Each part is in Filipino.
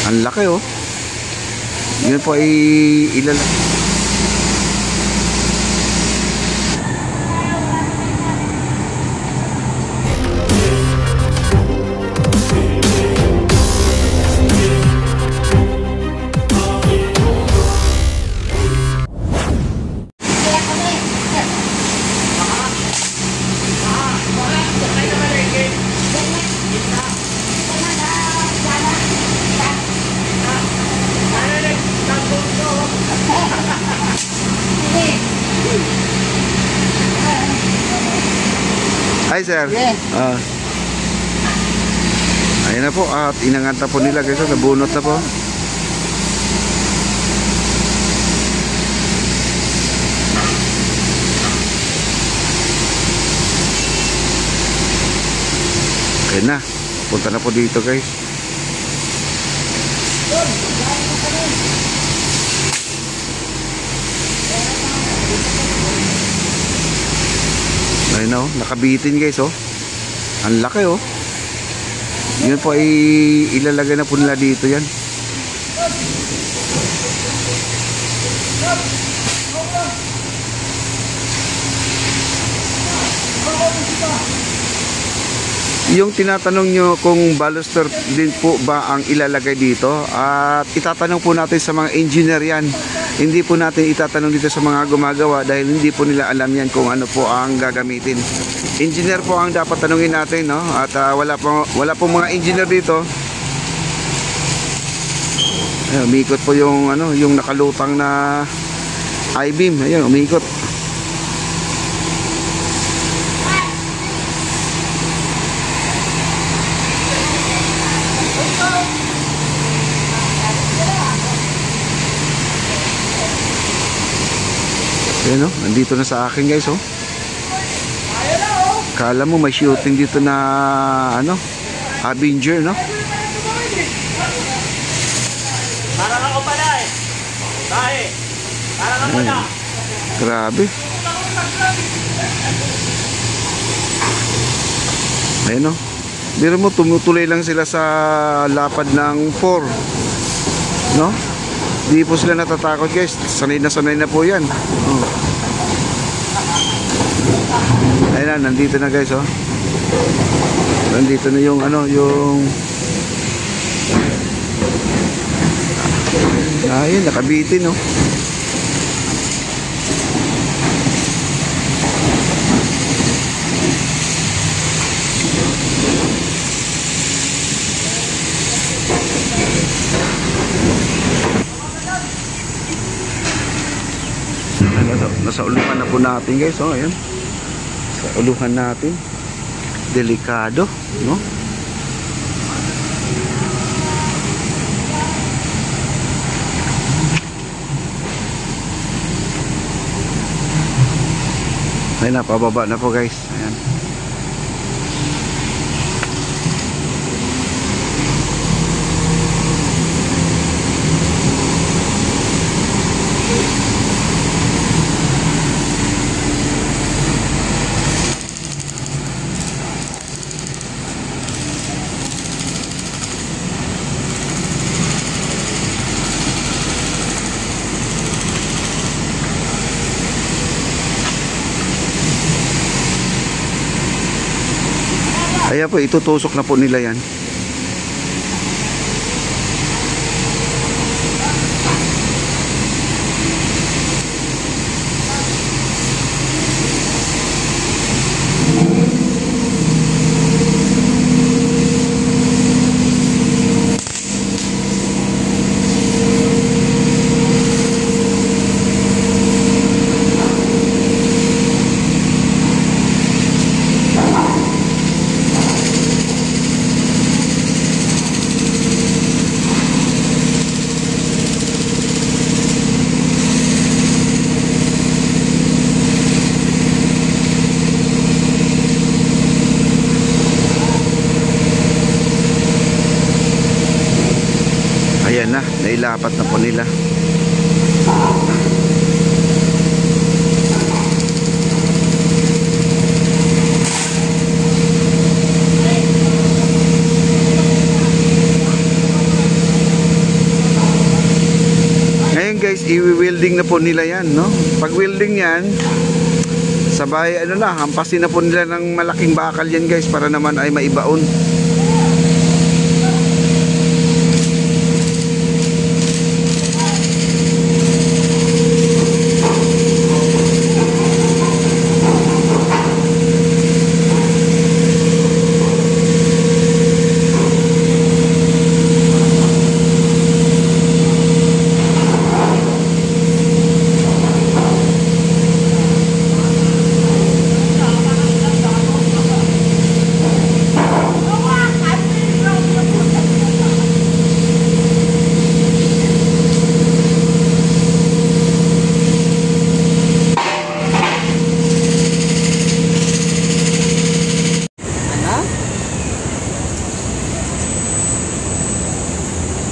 Ang laki oh. Yun po ay ilalagay. Hi sir. Ayan na po at inanganta po nila guys, nabunot na po. Okay na, punta na po dito guys. Ayun na oh, nakabitin guys oh. Ang laki oh. Yun po ay ilalagay na po nila dito yan. Yung tinatanong nyo kung baluster din po ba ang ilalagay dito, at itatanong po natin sa mga engineer yan. Hindi po natin itatanong dito sa mga gumagawa dahil hindi po nila alam yan kung ano po ang gagamitin. Engineer po ang dapat tanungin natin, no? At wala po mga engineer dito. Ayun, umikot po yung ano, yung nakalutang na I-beam. Ayun, umikot. Ayan o, nandito na sa akin guys oh. Kala mo may shooting dito na ano, Avenger no? Parang ako pala eh. Dahil parang ako na. Grabe. Ayan o, biro mo tumutuloy lang sila sa lapad ng 4 no? Di po sila natatakot guys. Sanay na po yan oh. Ayun na, nandito na guys oh. Nandito na yung ano, yung ayun, nakabitin oh. Nasa uluhan na po natin guys oh, ayan. Sa uluhan natin. Delikado, no? Ayun na, pababa na po guys. Ayan. Ayan po, itutusok na po nila yan. Ayan na, nailapat na po nila. i-welding na po nila yan, no? Pag welding yan, sabay ano na, hampasin na po nila ng malaking bakal yan guys para naman ay maibaon.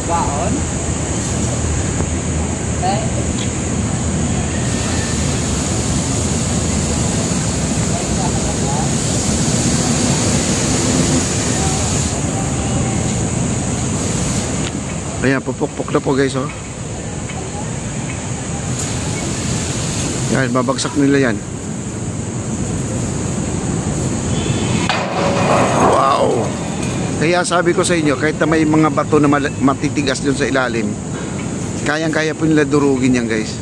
Baon? Okay. Ayan, pupukpok na po guys, oh. Yan, babagsak nila yan. Wow! Kaya sabi ko sa inyo, kahit na may mga bato na matitigas dun sa ilalim, kayang-kaya po nila durugin yan guys.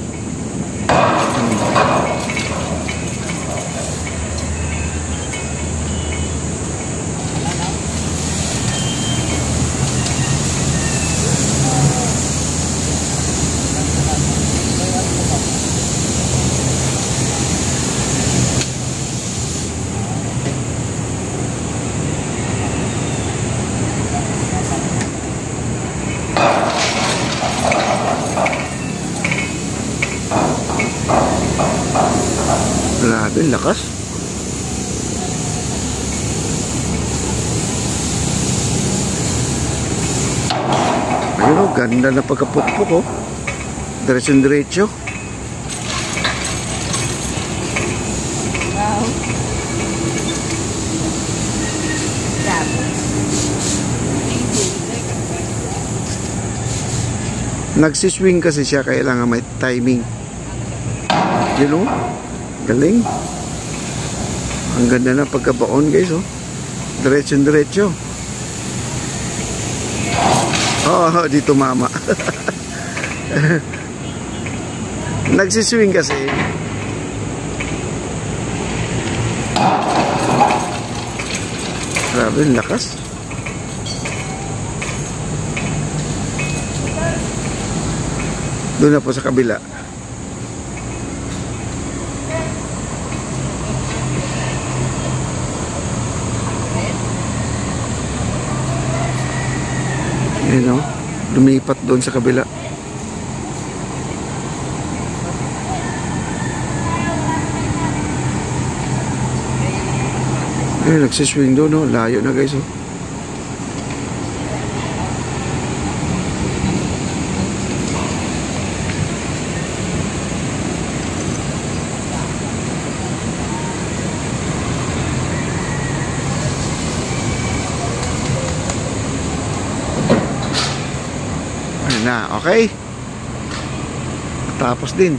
Grabe, lakas. Ayun o, ganda na pagkapukpok o. Diretso-diretso. Wow. Grabe. Nagsiswing kasi siya, kailangan may timing. Yun o. Galing. Ang ganda na pagkabaon guys, oh. Diretso-diretso. Oh, dito mama. Nagsiswing kasi. Grabe, lakas. Doon na po sa kabila. Ayan o, lumipat doon sa kabila. Ayan, nagsiswing doon o, layo na guys o. Na, okay? Tapos din.